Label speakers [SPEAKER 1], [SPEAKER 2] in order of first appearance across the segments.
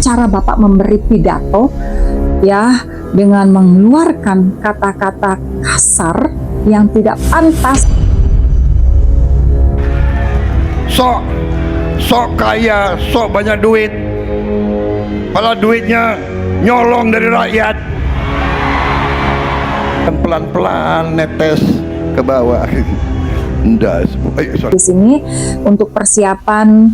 [SPEAKER 1] cara Bapak memberi pidato ya, dengan mengeluarkan kata-kata kasar yang tidak pantas.
[SPEAKER 2] Sok kaya, sok banyak duit, malah duitnya nyolong dari rakyat. Pelan-pelan netes ke bawah.
[SPEAKER 1] Di sini untuk persiapan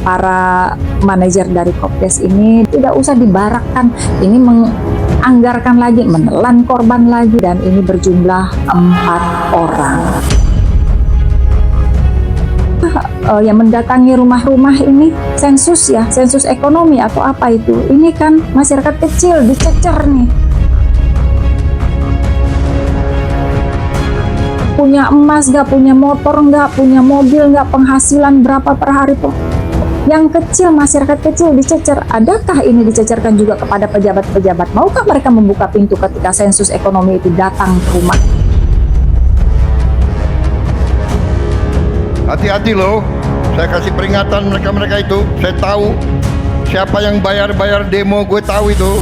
[SPEAKER 1] para manajer dari Kopdes ini tidak usah dibarakkan, ini menganggarkan lagi, menelan korban lagi, dan ini berjumlah 4 orang. Yang mendatangi rumah-rumah ini sensus ya, sensus ekonomi atau apa itu, ini kan masyarakat kecil dicecer nih. Punya emas nggak, punya motor nggak, punya mobil nggak, penghasilan berapa per hari. Yang kecil, masyarakat kecil dicecer. Adakah ini dicecerkan juga kepada pejabat-pejabat? Maukah mereka membuka pintu ketika sensus ekonomi itu datang ke rumah?
[SPEAKER 2] Hati-hati loh, saya kasih peringatan mereka itu. Saya tahu siapa yang bayar demo, gue tahu itu.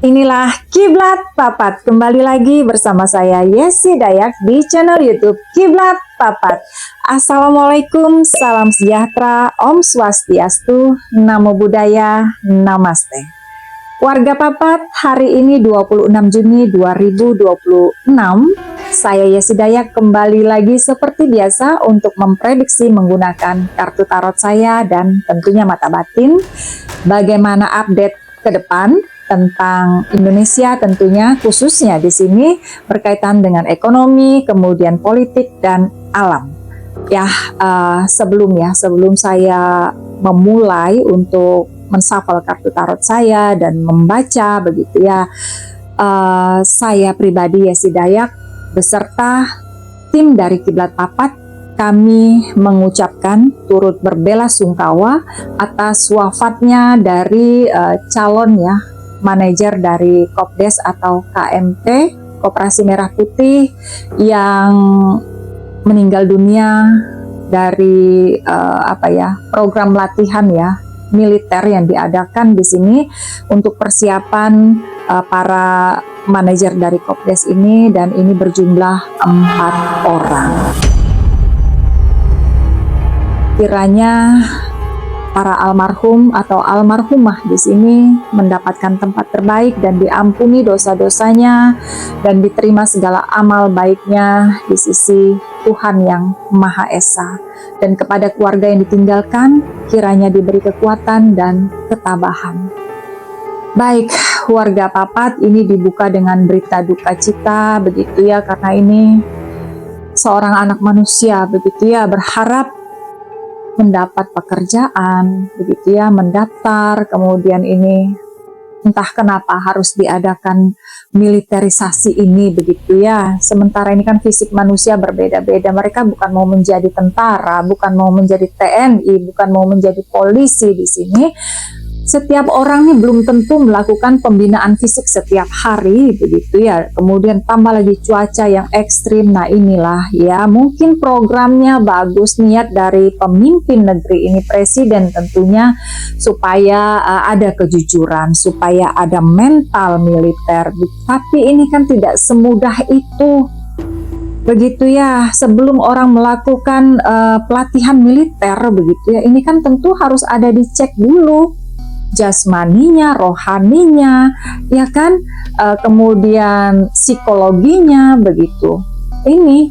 [SPEAKER 1] Inilah Kiblat Papat, kembali lagi bersama saya Yesi Dayak di channel YouTube Kiblat Papat. Assalamualaikum, salam sejahtera, Om Swastiastu, Namo Buddhaya, Namaste. Warga Papat, hari ini 26 Juni 2026, saya Yesi Dayak kembali lagi seperti biasa untuk memprediksi menggunakan kartu tarot saya dan tentunya mata batin bagaimana update ke depan tentang Indonesia, tentunya khususnya di sini berkaitan dengan ekonomi, kemudian politik dan alam. Ya, sebelum saya memulai untuk menshuffle kartu tarot saya dan membaca begitu ya, saya pribadi Yesi Dayak beserta tim dari Kiblat Papat, kami mengucapkan turut berbelasungkawa atas wafatnya dari calon ya manajer dari Kopdes atau KMP, Koperasi Merah Putih, yang meninggal dunia dari program latihan ya militer yang diadakan di sini untuk persiapan para manajer dari Kopdes ini, dan ini berjumlah 4 orang. Kiranya para almarhum atau almarhumah di sini mendapatkan tempat terbaik dan diampuni dosa-dosanya dan diterima segala amal baiknya di sisi Tuhan yang Maha Esa. Dan kepada keluarga yang ditinggalkan, kiranya diberi kekuatan dan ketabahan. Baik, warga Papat, ini dibuka dengan berita duka cita begitu ya, karena ini seorang anak manusia begitu ya, berharap mendapat pekerjaan begitu ya, mendaftar, kemudian ini entah kenapa harus diadakan militerisasi ini begitu ya, sementara ini kan fisik manusia berbeda-beda. Mereka bukan mau menjadi tentara, bukan mau menjadi TNI, bukan mau menjadi polisi di sini. Setiap orang ini belum tentu melakukan pembinaan fisik setiap hari begitu ya, kemudian tambah lagi cuaca yang ekstrim. Nah inilah ya, mungkin programnya bagus, niat dari pemimpin negeri ini, presiden tentunya, supaya ada kejujuran, supaya ada mental militer, tapi ini kan tidak semudah itu begitu ya. Sebelum orang melakukan pelatihan militer begitu ya, ini kan tentu harus ada dicek dulu jasmaninya, rohaninya, ya kan, kemudian psikologinya begitu. Ini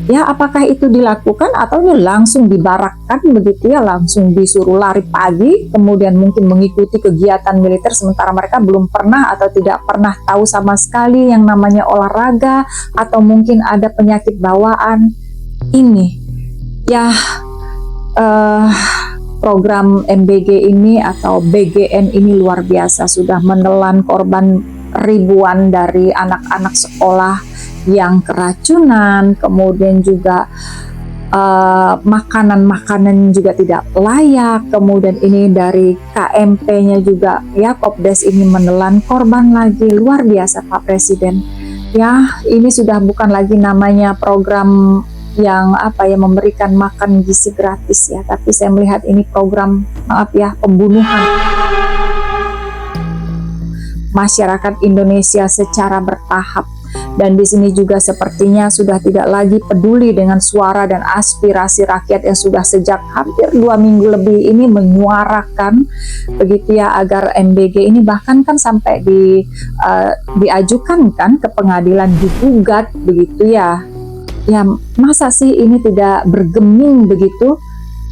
[SPEAKER 1] ya, apakah itu dilakukan atau ini langsung dibarakkan begitu ya, langsung disuruh lari pagi, kemudian mungkin mengikuti kegiatan militer sementara mereka belum pernah atau tidak pernah tahu sama sekali yang namanya olahraga, atau mungkin ada penyakit bawaan. Ini ya, program MBG ini atau BGN ini luar biasa, sudah menelan korban ribuan dari anak-anak sekolah yang keracunan, kemudian juga makanan-makanan juga tidak layak, kemudian ini dari KMP-nya juga ya, Kopdes ini menelan korban lagi. Luar biasa Pak Presiden ya. Ini sudah bukan lagi namanya program yang memberikan makan gizi gratis ya, tapi saya melihat ini program pembunuhan masyarakat Indonesia secara bertahap. Dan di sini juga sepertinya sudah tidak lagi peduli dengan suara dan aspirasi rakyat yang sudah sejak hampir 2 minggu lebih ini menyuarakan begitu ya, agar MBG ini bahkan kan sampai diajukan kan ke pengadilan, digugat begitu ya. Ya masa sih ini tidak bergeming begitu?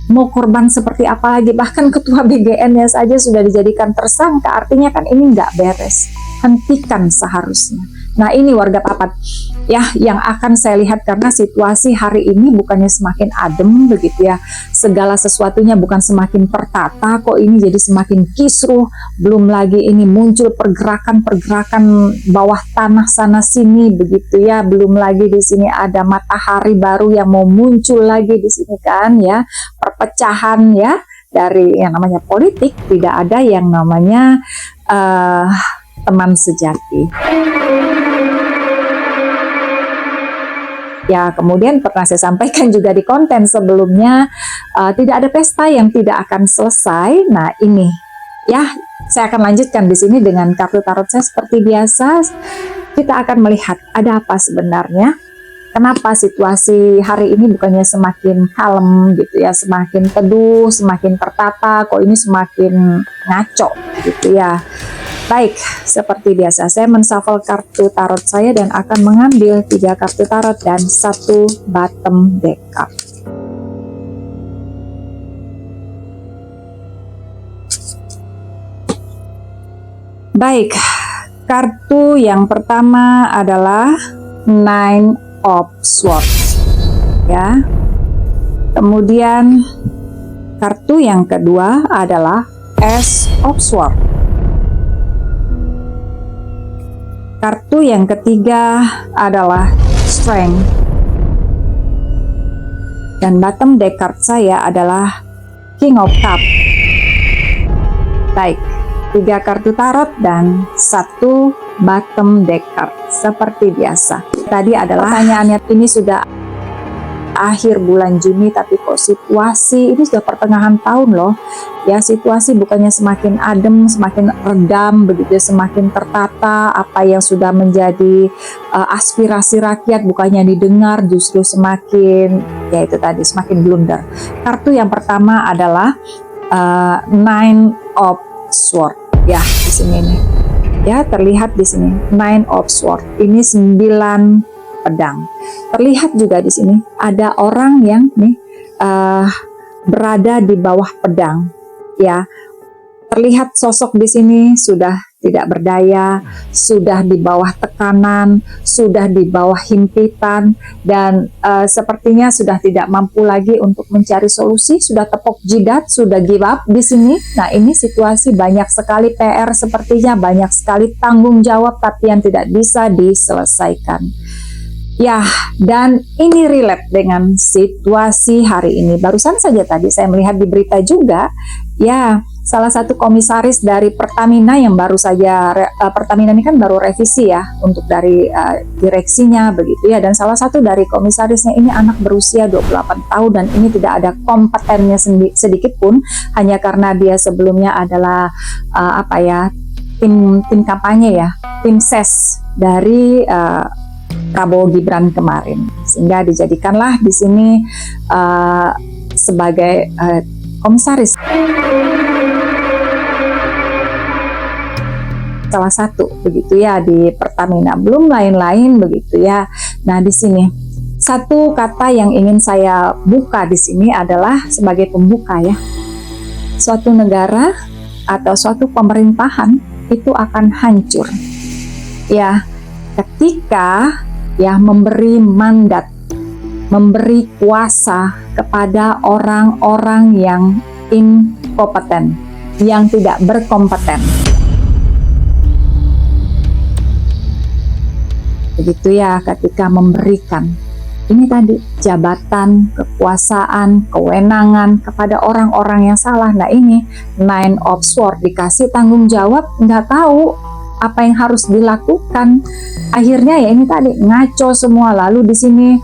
[SPEAKER 1] Mau korban seperti apa lagi? Bahkan ketua BGN-nya saja sudah dijadikan tersangka, artinya kan ini nggak beres. Hentikan seharusnya. Nah ini warga Papat ya yang akan saya lihat, karena situasi hari ini bukannya semakin adem begitu ya, segala sesuatunya bukan semakin tertata, kok ini jadi semakin kisruh. Belum lagi ini muncul pergerakan-pergerakan bawah tanah sana sini begitu ya, belum lagi di sini ada matahari baru yang mau muncul lagi di sini kan ya, perpecahan ya. Dari yang namanya politik tidak ada yang namanya teman sejati. Ya, kemudian pernah saya sampaikan juga di konten sebelumnya, tidak ada pesta yang tidak akan selesai. Nah, ini ya, saya akan lanjutkan di sini dengan kartu tarot saya seperti biasa. Kita akan melihat ada apa sebenarnya. Kenapa situasi hari ini bukannya semakin kalem gitu ya, semakin teduh, semakin tertata, kok ini semakin ngaco gitu ya. Baik, seperti biasa saya menshuffle kartu tarot saya dan akan mengambil 3 kartu tarot dan 1 bottom deck card. Baik, kartu yang pertama adalah Nine of Swords ya. Kemudian kartu yang kedua adalah Ace of Swords. Kartu yang ketiga adalah Strength. Dan bottom deck card saya adalah King of Cups. Baik, 3 kartu tarot dan 1 bottom deck card seperti biasa. Tadi adalah pertanyaannya, ini sudah akhir bulan Juni tapi kok situasi ini sudah pertengahan tahun loh ya, situasi bukannya semakin adem, semakin redam begitu, semakin tertata. Apa yang sudah menjadi aspirasi rakyat bukannya didengar, justru semakin ya itu tadi, semakin blunder. Kartu yang pertama adalah Nine of Swords ya, di sini nih ya, terlihat di sini Nine of Swords ini 9 pedang. Terlihat juga di sini ada orang yang nih berada di bawah pedang ya. Terlihat sosok di sini sudah tidak berdaya, sudah di bawah tekanan, sudah di bawah himpitan, dan sepertinya sudah tidak mampu lagi untuk mencari solusi, sudah tepok jidat, sudah give up di sini. Nah, ini situasi banyak sekali PR, sepertinya banyak sekali tanggung jawab tapi yang tidak bisa diselesaikan. Ya, dan ini relate dengan situasi hari ini. Barusan saja tadi saya melihat di berita juga, ya, salah satu komisaris dari Pertamina yang baru saja, Pertamina ini kan baru revisi ya, untuk dari direksinya begitu ya, dan salah satu dari komisarisnya ini anak berusia 28 tahun, dan ini tidak ada kompetennya sedikit pun, hanya karena dia sebelumnya adalah tim kampanye ya, tim ses dari Prabowo Gibran kemarin, sehingga dijadikanlah di sini sebagai komisaris salah satu begitu ya di Pertamina, belum lain-lain begitu ya. Nah, di sini satu kata yang ingin saya buka di sini adalah sebagai pembuka ya. Suatu negara atau suatu pemerintahan itu akan hancur ya ketika ya memberi mandat, memberi kuasa kepada orang-orang yang inkompeten, yang tidak berkompeten. begitu ya, ketika memberikan ini tadi jabatan, kekuasaan, kewenangan kepada orang-orang yang salah. Nah ini Nine of Swords, dikasih tanggung jawab, nggak tahu apa yang harus dilakukan. Akhirnya ya ini tadi ngaco semua. Lalu di sini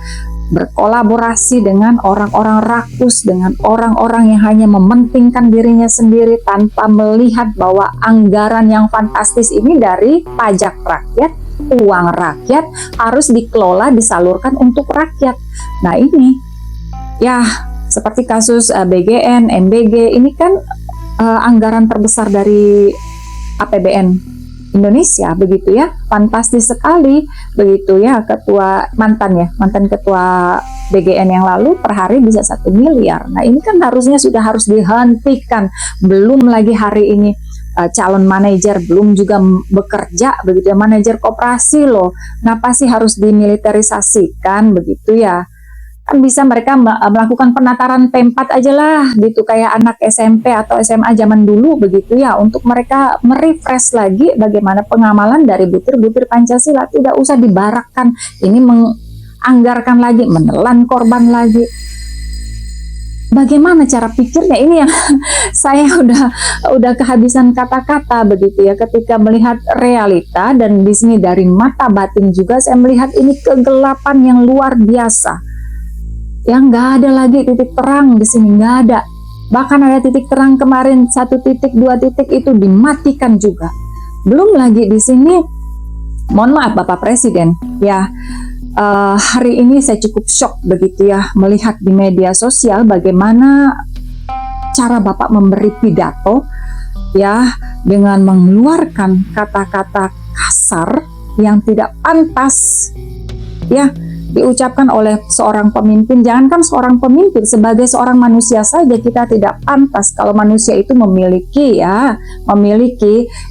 [SPEAKER 1] berkolaborasi dengan orang-orang rakus, dengan orang-orang yang hanya mementingkan dirinya sendiri tanpa melihat bahwa anggaran yang fantastis ini dari pajak rakyat, uang rakyat harus dikelola, disalurkan untuk rakyat. Nah ini ya seperti kasus BGN, MBG, ini kan anggaran terbesar dari APBN Indonesia, begitu ya, fantastis sekali, begitu ya. Mantan ketua BGN yang lalu per hari bisa 1 miliar. Nah ini kan harusnya sudah harus dihentikan. Belum lagi hari ini calon manajer belum juga bekerja, begitu ya, manajer koperasi loh. Kenapa sih harus dimiliterisasikan, begitu ya? Kan bisa mereka melakukan penataran P4 aja lah, gitu, kayak anak SMP atau SMA zaman dulu, begitu ya, untuk mereka merefresh lagi bagaimana pengamalan dari butir-butir Pancasila. Tidak usah dibarakkan, ini menganggarkan lagi, menelan korban lagi. Bagaimana cara pikirnya ini yang saya udah kehabisan kata-kata, begitu ya, ketika melihat realita. Dan di sini dari mata batin juga saya melihat ini kegelapan yang luar biasa. Yang nggak ada lagi titik terang di sini, nggak ada. Bahkan ada titik terang kemarin 1 titik, 2 titik itu dimatikan juga. Belum lagi di sini, mohon maaf Bapak Presiden, ya hari ini saya cukup shock, begitu ya, melihat di media sosial bagaimana cara Bapak memberi pidato, ya, dengan mengeluarkan kata-kata kasar yang tidak pantas, ya, diucapkan oleh seorang pemimpin. Jangankan seorang pemimpin, sebagai seorang manusia saja kita tidak pantas. Kalau manusia itu memiliki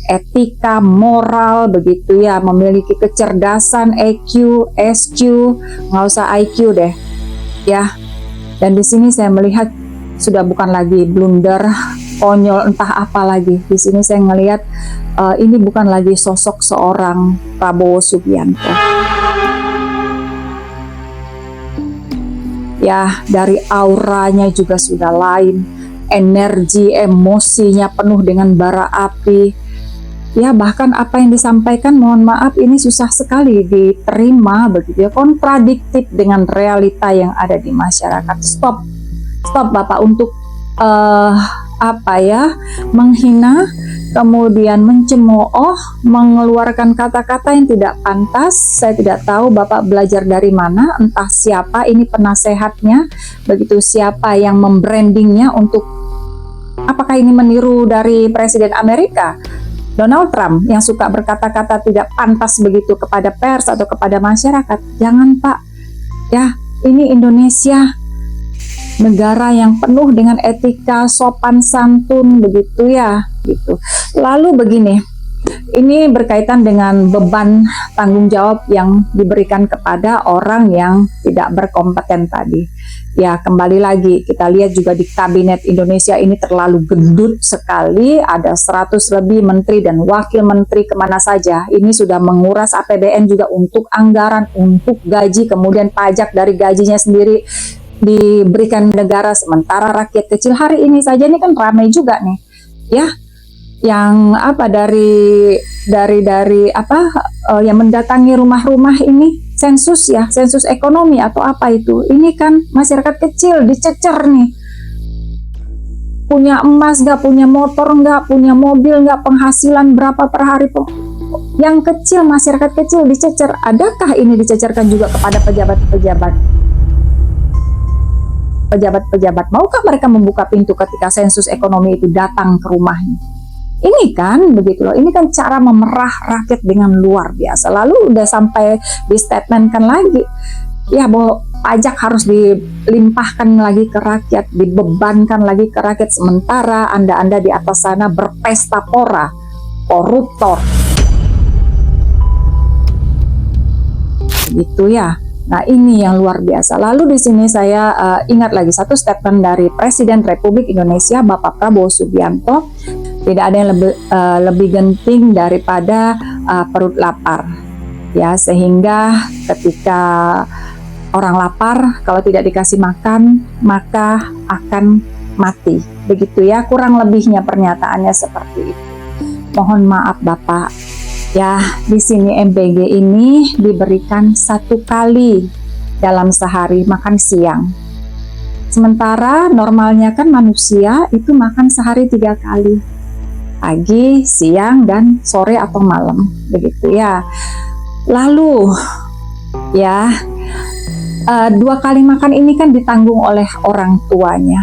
[SPEAKER 1] etika, moral, begitu ya, memiliki kecerdasan, EQ, SQ, nggak usah IQ deh, ya. Dan di sini saya melihat sudah bukan lagi blunder, konyol, entah apa lagi. Di sini saya melihat ini bukan lagi sosok seorang Prabowo Subianto. Ya, dari auranya juga sudah lain, energi, emosinya penuh dengan bara api. Ya, bahkan apa yang disampaikan, mohon maaf, ini susah sekali diterima, begitu ya, kontradiktif dengan realita yang ada di masyarakat. Stop Bapak untuk menghina, kemudian mencemooh, mengeluarkan kata-kata yang tidak pantas. Saya tidak tahu Bapak belajar dari mana, entah siapa ini penasehatnya, begitu, siapa yang membrandingnya, untuk apakah ini meniru dari Presiden Amerika Donald Trump yang suka berkata-kata tidak pantas begitu kepada pers atau kepada masyarakat. Jangan Pak, ya, ini Indonesia, negara yang penuh dengan etika, sopan santun, begitu ya, gitu. Lalu begini, ini berkaitan dengan beban tanggung jawab yang diberikan kepada orang yang tidak berkompeten tadi. Ya, kembali lagi kita lihat juga di kabinet Indonesia ini terlalu gendut sekali, ada 100 lebih menteri dan wakil menteri kemana saja. Ini sudah menguras APBN juga untuk anggaran, untuk gaji, kemudian pajak dari gajinya sendiri diberikan negara, sementara rakyat kecil hari ini saja ini kan ramai juga nih, ya, yang yang mendatangi rumah-rumah ini, sensus ya, sensus ekonomi atau apa itu, ini kan masyarakat kecil dicecer nih, punya emas nggak, punya motor nggak, punya mobil nggak, penghasilan berapa per hari, yang kecil, masyarakat kecil dicecer. Adakah ini dicecerkan juga kepada pejabat-pejabat? Maukah mereka membuka pintu ketika sensus ekonomi itu datang ke rumahnya? Ini kan begitu loh, ini kan cara memerah rakyat dengan luar biasa. Lalu udah sampai di statementkan lagi, ya, bahwa pajak harus dilimpahkan lagi ke rakyat, dibebankan lagi ke rakyat, sementara Anda di atas sana berpesta pora, koruptor, gitu ya. Nah, ini yang luar biasa. Lalu di sini saya ingat lagi satu statement dari Presiden Republik Indonesia Bapak Prabowo Subianto, tidak ada yang lebih genting daripada perut lapar. Ya, sehingga ketika orang lapar, kalau tidak dikasih makan, maka akan mati. Begitu ya, kurang lebihnya pernyataannya seperti itu. Mohon maaf Bapak. Ya, di sini MBG ini diberikan 1 kali dalam sehari makan siang. Sementara normalnya kan manusia itu makan sehari 3 kali. Pagi, siang, dan sore atau malam. Begitu ya. Lalu ya 2 kali makan ini kan ditanggung oleh orang tuanya,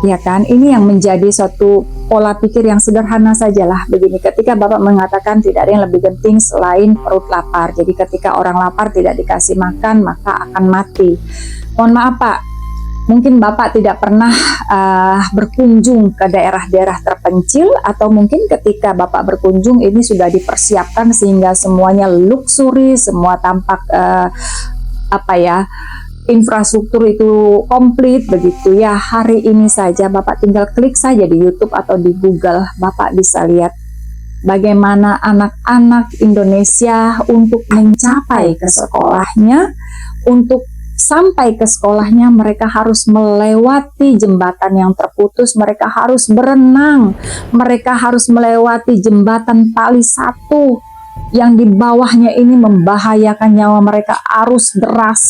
[SPEAKER 1] ya kan? Ini yang menjadi suatu pola pikir yang sederhana sajalah begini. Ketika Bapak mengatakan tidak ada yang lebih penting selain perut lapar, jadi ketika orang lapar tidak dikasih makan maka akan mati. Mohon maaf Pak, mungkin Bapak tidak pernah berkunjung ke daerah-daerah terpencil, atau mungkin ketika Bapak berkunjung ini sudah dipersiapkan sehingga semuanya luxury, semua tampak infrastruktur itu komplit begitu ya. Hari ini saja Bapak tinggal klik saja di YouTube atau di Google, Bapak bisa lihat bagaimana anak-anak Indonesia untuk mencapai ke sekolahnya, untuk sampai ke sekolahnya mereka harus melewati jembatan yang terputus, mereka harus berenang, mereka harus melewati jembatan tali 1 yang di bawahnya ini membahayakan nyawa mereka, arus deras.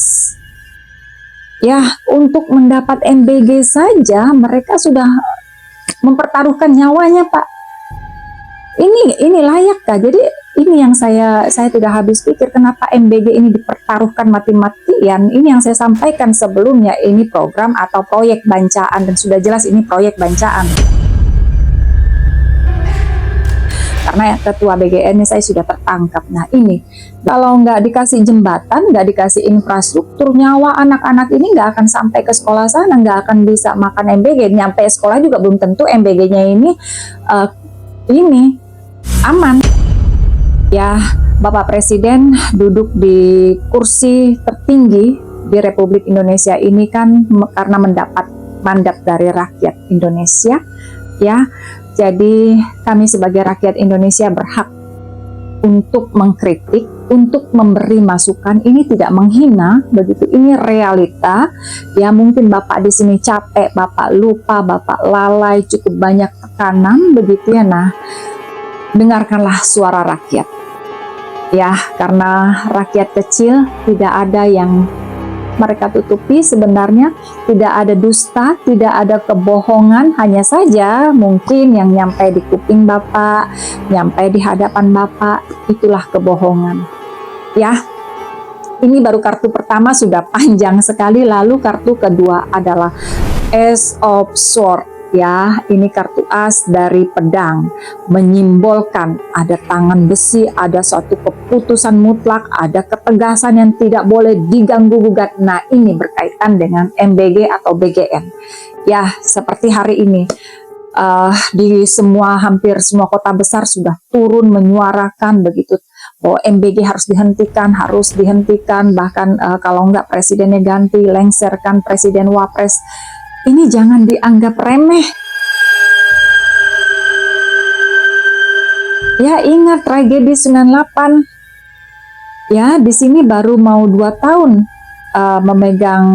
[SPEAKER 1] Ya, untuk mendapat MBG saja mereka sudah mempertaruhkan nyawanya Pak. Ini layakkah? Jadi ini yang saya tidak habis pikir, kenapa MBG ini dipertaruhkan mati-matian. Ini yang saya sampaikan sebelumnya, ini program atau proyek bancaan, dan sudah jelas ini proyek bancaan. Karena ketua BGN ini saya sudah tertangkap. Nah ini, kalau nggak dikasih jembatan, nggak dikasih infrastruktur, nyawa anak-anak ini nggak akan sampai ke sekolah sana, nggak akan bisa makan MBG. Nyampe sekolah juga belum tentu MBG-nya ini aman. Ya, Bapak Presiden duduk di kursi tertinggi di Republik Indonesia ini kan karena mendapat mandat dari rakyat Indonesia, ya. Jadi kami sebagai rakyat Indonesia berhak untuk mengkritik, untuk memberi masukan. Ini tidak menghina, begitu. Ini realita. Ya, mungkin Bapak di sini capek, Bapak lupa, Bapak lalai, cukup banyak tekanan, begitu ya. Nah, dengarkanlah suara rakyat. Ya, karena rakyat kecil tidak ada yang mereka tutupi sebenarnya, tidak ada dusta, tidak ada kebohongan, hanya saja mungkin yang nyampe di kuping Bapak, nyampe di hadapan Bapak, itulah kebohongan. Ya, ini baru kartu pertama sudah panjang sekali, lalu kartu kedua adalah Ace of Swords. Ya, ini kartu as dari pedang, menyimbolkan ada tangan besi, ada suatu keputusan mutlak, ada ketegasan yang tidak boleh diganggu gugat. Nah, ini berkaitan dengan MBG atau BGN. Ya, seperti hari ini di hampir semua kota besar sudah turun menyuarakan begitu bahwa MBG harus dihentikan, bahkan kalau enggak presidennya ganti, lengserkan presiden wapres. Ini jangan dianggap remeh. Ya, ingat tragedi 98. Ya, di sini baru mau 2 tahun memegang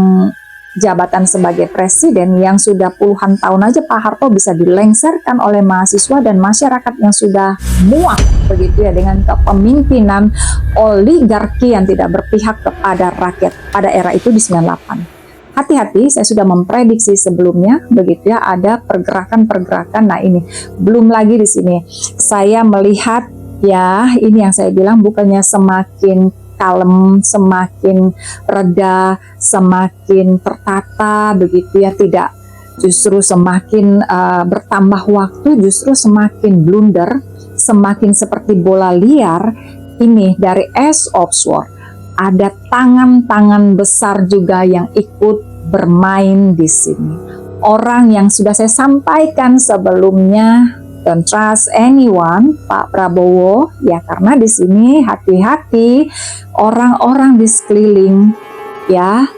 [SPEAKER 1] jabatan sebagai presiden, yang sudah puluhan tahun aja Pak Harto bisa dilengserkan oleh mahasiswa dan masyarakat yang sudah muak begitu ya dengan kepemimpinan oligarki yang tidak berpihak kepada rakyat pada era itu di 98. Hati-hati, saya sudah memprediksi sebelumnya begitu ya, ada pergerakan-pergerakan. Nah, ini belum lagi di sini saya melihat ya, ini yang saya bilang bukannya semakin kalem, semakin reda, semakin tertata begitu ya, tidak, justru semakin bertambah waktu, justru semakin blunder, semakin seperti bola liar. Ini dari Ace of Swords, ada tangan-tangan besar juga yang ikut bermain di sini. Orang yang sudah saya sampaikan sebelumnya, don't trust anyone, Pak Prabowo, ya, karena di sini hati-hati orang-orang di sekeliling, ya,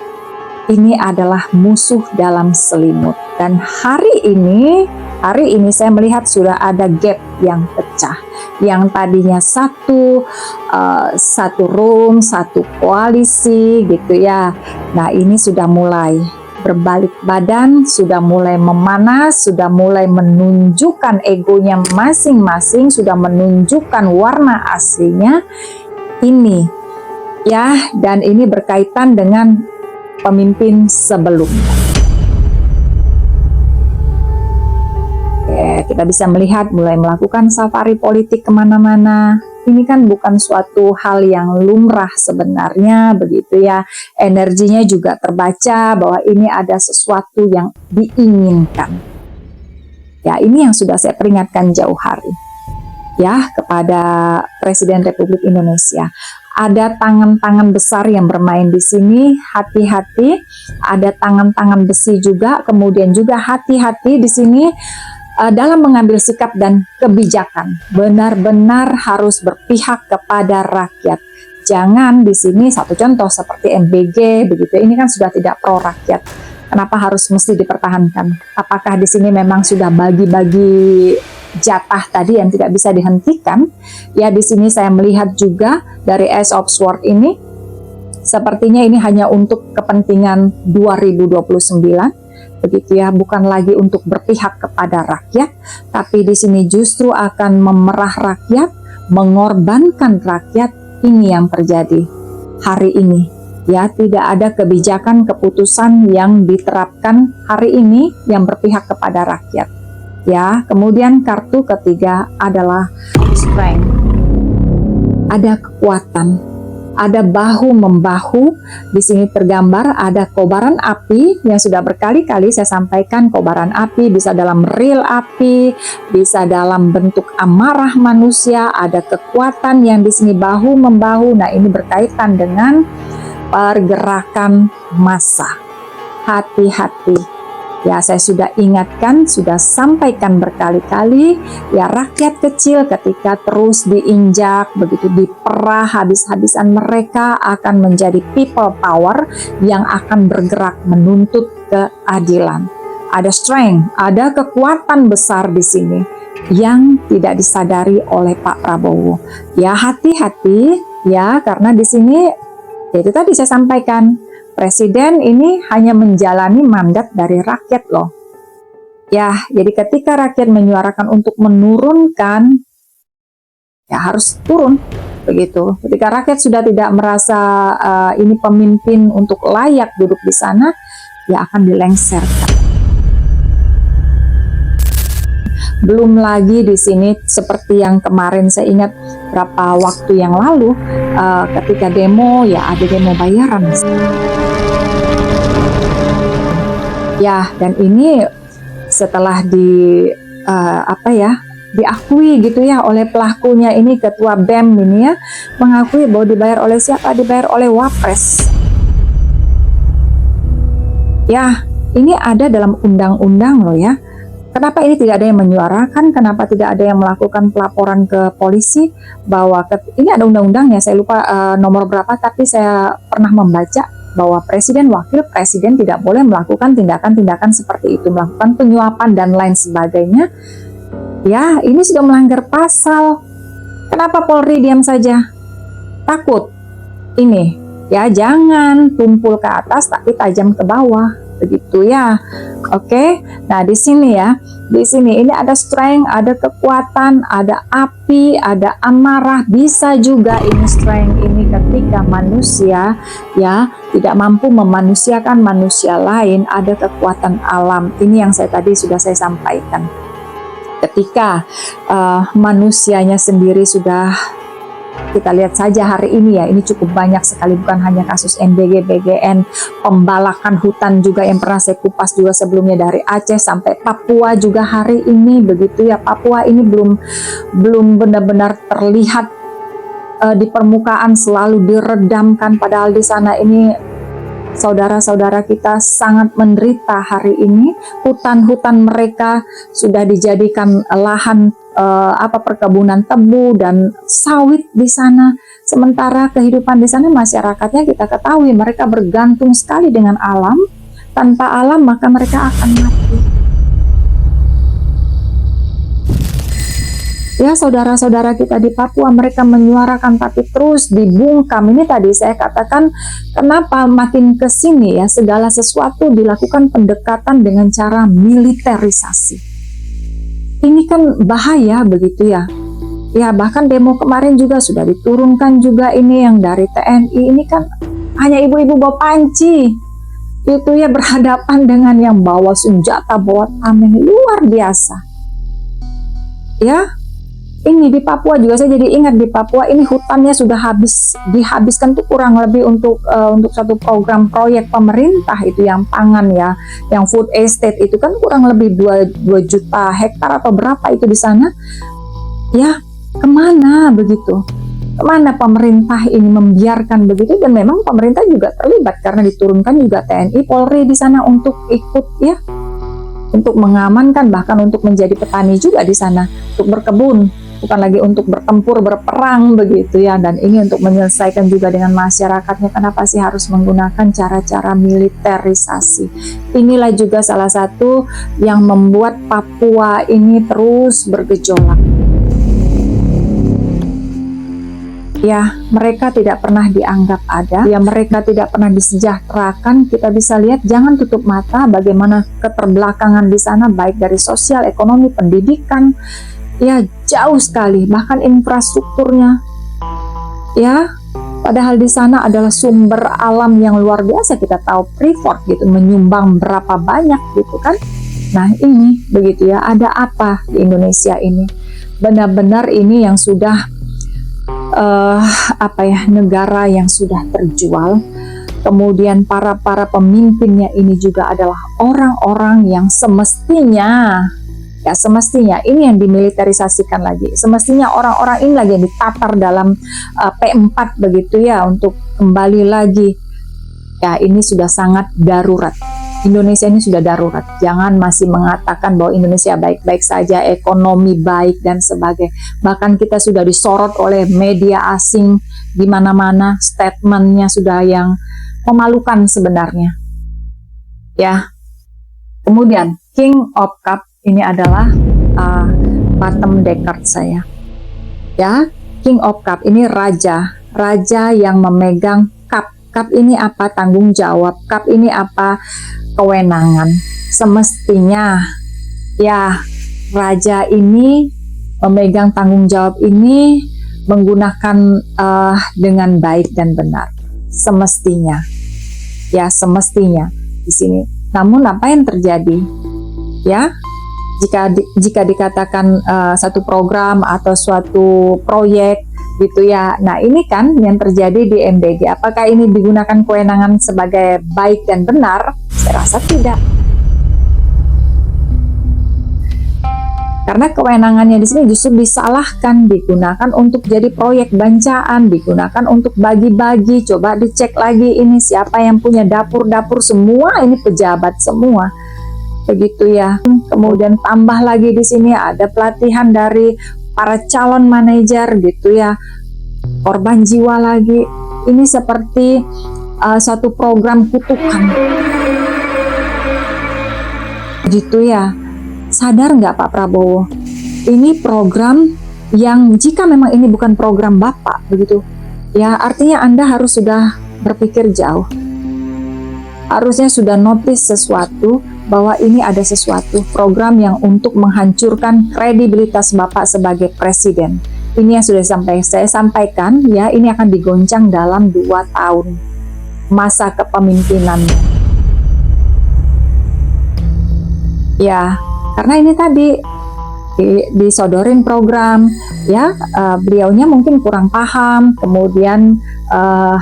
[SPEAKER 1] ini adalah musuh dalam selimut. Dan hari ini saya melihat sudah ada gap yang pecah. yang tadinya satu room, satu koalisi gitu ya. Nah, ini sudah mulai berbalik badan, sudah mulai memanas, sudah mulai menunjukkan egonya masing-masing, sudah menunjukkan warna aslinya ini ya, dan ini berkaitan dengan pemimpin sebelumnya. Kita bisa melihat mulai melakukan safari politik kemana-mana. Ini kan bukan suatu hal yang lumrah sebenarnya, begitu ya. Energinya juga terbaca bahwa ini ada sesuatu yang diinginkan. Ya, ini yang sudah saya peringatkan jauh hari ya kepada Presiden Republik Indonesia. Ada tangan-tangan besar yang bermain di sini, hati-hati. Ada tangan-tangan besi juga, kemudian juga hati-hati di sini dalam mengambil sikap dan kebijakan. Benar-benar harus berpihak kepada rakyat. Jangan di sini, satu contoh seperti MBG begitu, ini kan sudah tidak pro rakyat. Kenapa harus mesti dipertahankan? Apakah di sini memang sudah bagi-bagi jatah tadi yang tidak bisa dihentikan? Ya, di sini saya melihat juga dari Ace of Swords ini, sepertinya ini hanya untuk kepentingan 2029. Begitu ya, bukan lagi untuk berpihak kepada rakyat, tapi di sini justru akan memerah rakyat, mengorbankan rakyat. Ini yang terjadi hari ini. Ya, tidak ada kebijakan keputusan yang diterapkan hari ini yang berpihak kepada rakyat. Ya, kemudian kartu ketiga adalah strength. Ada kekuatan. Ada bahu-membahu, di sini tergambar ada kobaran api yang sudah berkali-kali saya sampaikan. Kobaran api bisa dalam real api, bisa dalam bentuk amarah manusia. Ada kekuatan yang di sini bahu-membahu. Nah, ini berkaitan dengan pergerakan massa. Hati-hati. Ya, saya sudah ingatkan, sudah sampaikan berkali-kali, ya rakyat kecil ketika terus diinjak, begitu diperah habis-habisan, mereka akan menjadi people power yang akan bergerak menuntut keadilan. Ada strength, ada kekuatan besar di sini yang tidak disadari oleh Pak Prabowo. Ya, hati-hati ya, karena di sini itu tadi saya sampaikan, Presiden ini hanya menjalani mandat dari rakyat loh. Ya, jadi ketika rakyat menyuarakan untuk menurunkan, ya harus turun. Begitu. Ketika rakyat sudah tidak merasa ini pemimpin untuk layak duduk di sana, ya akan dilengserkan. Belum lagi di sini seperti yang kemarin saya ingat berapa waktu yang lalu ketika demo, ya ada demo bayaran. Ya, dan ini setelah diakui gitu ya oleh pelakunya, ini ketua BEM ini ya, mengakui bahwa dibayar oleh siapa? Dibayar oleh Wapres. Ya, ini ada dalam undang-undang loh ya. Kenapa ini tidak ada yang menyuarakan? Kenapa tidak ada yang melakukan pelaporan ke polisi bahwa ini ada undang-undangnya, saya lupa nomor berapa, tapi saya pernah membaca bahwa presiden, wakil presiden tidak boleh melakukan tindakan-tindakan seperti itu, melakukan penyuapan dan lain sebagainya. Ya, ini sudah melanggar pasal. Kenapa Polri diam saja? Takut. Ini, ya jangan tumpul ke atas tapi tajam ke bawah. Begitu ya. Oke. Nah, di sini ya. Di sini ini ada strength, ada kekuatan, ada api, ada amarah. Bisa juga ini strength ini ketika manusia ya tidak mampu memanusiakan manusia lain, ada kekuatan alam. Ini yang tadi sudah saya sampaikan. Ketika manusianya sendiri sudah, kita lihat saja hari ini ya, ini cukup banyak sekali, bukan hanya kasus MBG, BGN, pembalakan hutan juga yang pernah saya kupas juga sebelumnya dari Aceh sampai Papua juga hari ini begitu ya. Papua ini belum benar-benar terlihat di permukaan, selalu diredamkan, padahal di sana ini saudara-saudara kita sangat menderita hari ini. Hutan-hutan mereka sudah dijadikan lahan perkebunan tebu dan sawit di sana. Sementara kehidupan di sana masyarakatnya kita ketahui mereka bergantung sekali dengan alam. Tanpa alam maka mereka akan mati. Ya, saudara-saudara kita di Papua, mereka menyuarakan tapi terus dibungkam. Ini tadi saya katakan kenapa makin ke sini ya segala sesuatu dilakukan pendekatan dengan cara militerisasi. Ini kan bahaya begitu ya. Ya, bahkan demo kemarin juga sudah diturunkan juga ini yang dari TNI. Ini kan hanya ibu-ibu bawa panci. Itu ya berhadapan dengan yang bawa senjata, bawa tameng, luar biasa. Ya, ini di Papua juga saya jadi ingat, di Papua ini hutannya sudah dihabiskan tuh kurang lebih untuk satu program proyek pemerintah itu yang pangan ya, yang food estate itu kan kurang lebih 2 juta hektar atau berapa itu di sana. Ya, kemana begitu? Kemana pemerintah ini membiarkan begitu? Dan memang pemerintah juga terlibat karena diturunkan juga TNI Polri di sana untuk ikut ya, untuk mengamankan, bahkan untuk menjadi petani juga di sana, untuk berkebun, bukan lagi untuk bertempur, berperang begitu ya. Dan ini untuk menyelesaikan juga dengan masyarakatnya. Kenapa sih harus menggunakan cara-cara militerisasi? Inilah juga salah satu yang membuat Papua ini terus bergejolak. Ya, mereka tidak pernah dianggap ada, ya mereka tidak pernah disejahterakan. Kita bisa lihat, jangan tutup mata bagaimana keterbelakangan di sana, baik dari sosial, ekonomi, pendidikan, ya jauh sekali, bahkan infrastrukturnya. Ya, padahal di sana adalah sumber alam yang luar biasa. Kita tahu Freeport gitu menyumbang berapa banyak gitu kan. Nah ini begitu ya, ada apa di Indonesia ini? Benar-benar ini yang sudah negara yang sudah terjual. Kemudian para pemimpinnya ini juga adalah orang-orang yang semestinya ini yang dimiliterisasikan lagi. Semestinya orang-orang ini lagi yang ditatar dalam P4 begitu ya, untuk kembali lagi. Ya, ini sudah sangat darurat. Indonesia ini sudah darurat. Jangan masih mengatakan bahwa Indonesia baik-baik saja, ekonomi baik dan sebagainya. Bahkan kita sudah disorot oleh media asing di mana-mana, statementnya sudah yang memalukan sebenarnya. Ya. Kemudian King of Cup ini adalah bottom decker saya. Ya, King of Cup ini raja yang memegang cup. Cup ini apa? Tanggung jawab. Cup ini apa? Kewenangan. Semestinya ya raja ini memegang tanggung jawab ini menggunakan dengan baik dan benar. Semestinya. Ya, semestinya di sini. Namun apa yang terjadi? Ya, jika dikatakan satu program atau suatu proyek gitu ya. Nah, ini kan yang terjadi di MDG. Apakah ini digunakan kewenangan sebagai baik dan benar? Saya rasa tidak. Karena kewenangannya di sini justru disalahkan, digunakan untuk jadi proyek bancaan, digunakan untuk bagi-bagi. Coba dicek lagi ini siapa yang punya dapur-dapur, semua ini pejabat semua. Begitu ya. Kemudian tambah lagi di sini ada pelatihan dari para calon manajer gitu ya, korban jiwa lagi. Ini seperti satu program kutukan gitu ya. Sadar nggak Pak Prabowo? Ini program yang jika memang ini bukan program Bapak begitu ya, artinya Anda harus sudah berpikir jauh, harusnya sudah notice sesuatu bahwa ini ada sesuatu program yang untuk menghancurkan kredibilitas Bapak sebagai presiden. Ini yang sudah saya sampaikan ya, ini akan digoncang dalam 2 tahun masa kepemimpinannya. Ya, karena ini tadi disodorin program ya, beliaunya mungkin kurang paham, kemudian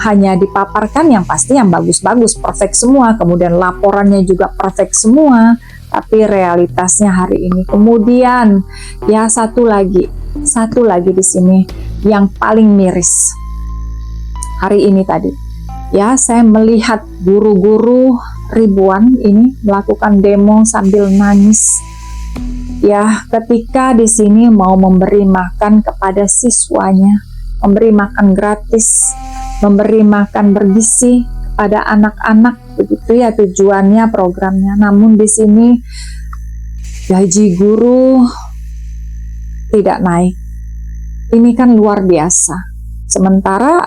[SPEAKER 1] hanya dipaparkan yang pasti yang bagus-bagus, perfect semua, kemudian laporannya juga perfect semua, tapi realitasnya hari ini. Kemudian ya satu lagi di sini yang paling miris hari ini tadi ya, saya melihat guru-guru ribuan ini melakukan demo sambil nangis. Ya, ketika di sini mau memberi makan kepada siswanya, memberi makan gratis, memberi makan bergizi kepada anak-anak, begitu ya tujuannya programnya. Namun di sini gaji guru tidak naik. Ini kan luar biasa. Sementara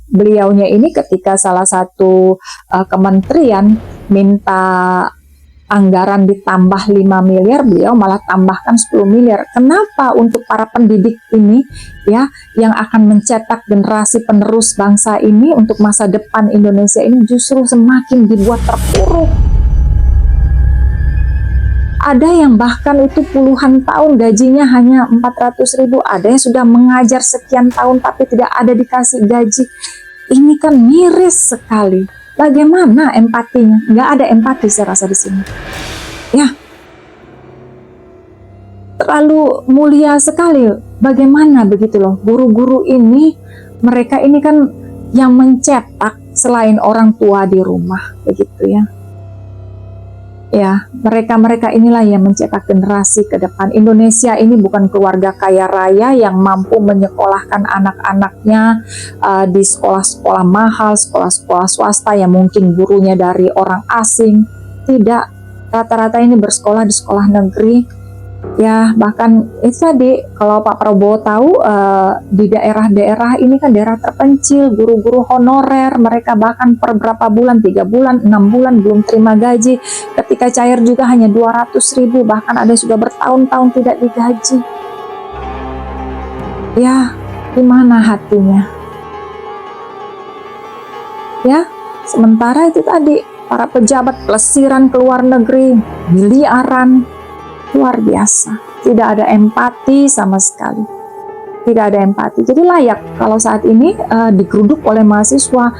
[SPEAKER 1] beliaunya ini ketika salah satu kementerian minta anggaran ditambah 5 miliar, beliau malah tambahkan 10 miliar. Kenapa untuk para pendidik ini ya yang akan mencetak generasi penerus bangsa ini untuk masa depan Indonesia ini justru semakin dibuat terpuruk? Ada yang bahkan itu puluhan tahun gajinya hanya 400.000, ada yang sudah mengajar sekian tahun tapi tidak ada dikasih gaji. Ini kan miris sekali. Bagaimana empatinya? Nggak ada empati saya rasa di sini. Ya, terlalu mulia sekali. Bagaimana begitu loh? Guru-guru ini, mereka ini kan yang mencetak selain orang tua di rumah, begitu ya. Ya, mereka inilah yang mencetak generasi ke depan. Indonesia ini bukan keluarga kaya raya yang mampu menyekolahkan anak-anaknya di sekolah-sekolah mahal, sekolah-sekolah swasta yang mungkin gurunya dari orang asing. Tidak, rata-rata ini bersekolah di sekolah negeri. Ya, bahkan itu tadi kalau Pak Prabowo tahu di daerah-daerah ini kan daerah terpencil, guru-guru honorer, mereka bahkan per berapa bulan, 3 bulan, 6 bulan belum terima gaji. Ketika cair juga hanya 200.000, bahkan ada yang sudah bertahun-tahun tidak digaji. Ya, gimana hatinya? Ya, sementara itu tadi para pejabat pelesiran ke luar negeri, miliaran. Luar biasa, tidak ada empati sama sekali, tidak ada empati. Jadi layak kalau saat ini digeruduk oleh mahasiswa,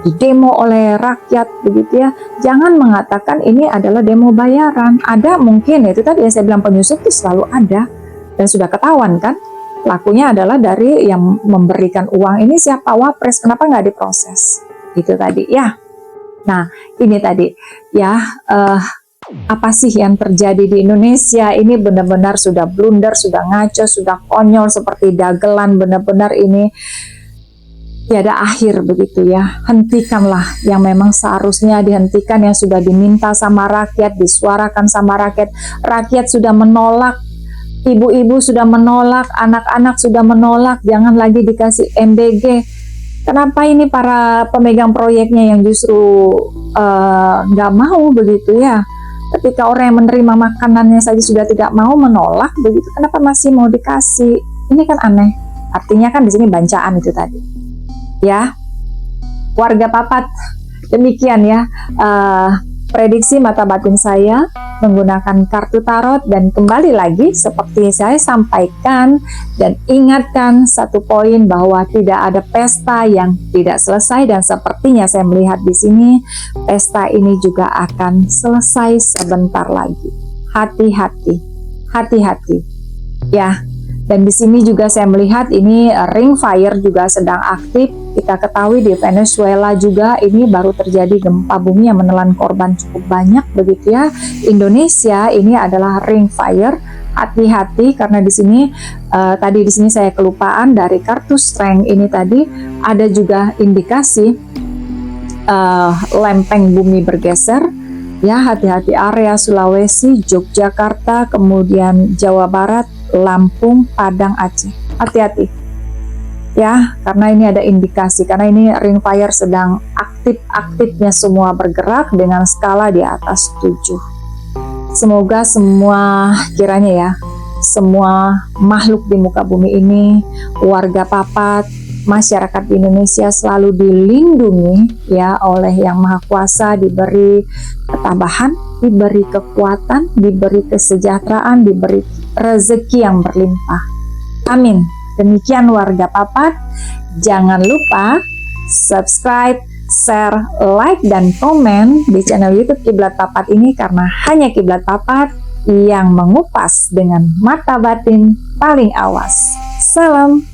[SPEAKER 1] didemo oleh rakyat begitu ya. Jangan mengatakan ini adalah demo bayaran. Ada mungkin itu tadi yang saya bilang, penyusup itu selalu ada dan sudah ketahuan kan. Pelakunya adalah dari yang memberikan uang ini siapa, Wapres, kenapa nggak diproses? Itu tadi ya. Nah ini tadi ya. Apa sih yang terjadi di Indonesia ini? Benar-benar sudah blunder, sudah ngaco, sudah konyol, seperti dagelan. Benar-benar ini tiada akhir begitu ya. Hentikanlah yang memang seharusnya dihentikan, yang sudah diminta sama rakyat, disuarakan sama rakyat. Rakyat sudah menolak, ibu-ibu sudah menolak, anak-anak sudah menolak, jangan lagi dikasih MBG. Kenapa ini para pemegang proyeknya yang justru nggak mau begitu ya? Ketika orang yang menerima makanannya saja sudah tidak mau, menolak begitu, kenapa masih mau dikasih? Ini kan aneh. Artinya kan di sini bancaan itu tadi. Ya, warga Papat, demikian ya prediksi mata batin saya menggunakan kartu tarot. Dan kembali lagi seperti saya sampaikan dan ingatkan satu poin, bahwa tidak ada pesta yang tidak selesai, dan sepertinya saya melihat di sini pesta ini juga akan selesai sebentar lagi. Hati-hati, hati-hati ya. Dan di sini juga saya melihat ini ring fire juga sedang aktif. Kita ketahui di Venezuela juga ini baru terjadi gempa bumi yang menelan korban cukup banyak begitu ya. Indonesia ini adalah ring fire. Hati-hati karena di sini tadi di sini saya kelupaan dari kartu strength ini tadi ada juga indikasi lempeng bumi bergeser. Ya, hati-hati area Sulawesi, Yogyakarta, kemudian Jawa Barat, Lampung, Padang, Aceh. Hati-hati ya, karena ini ada indikasi, karena ini ring fire sedang aktif-aktifnya semua bergerak dengan skala di atas 7. Semoga semua kiranya ya, semua makhluk di muka bumi ini, warga Papat, masyarakat di Indonesia selalu dilindungi ya oleh Yang Maha Kuasa, diberi ketabahan, diberi kekuatan, diberi kesejahteraan, diberi rezeki yang berlimpah. Amin. Demikian warga Papat. Jangan lupa subscribe, share, like, dan komen di channel YouTube Kiblat Papat ini, karena hanya Kiblat Papat yang mengupas dengan mata batin paling awas. Salam.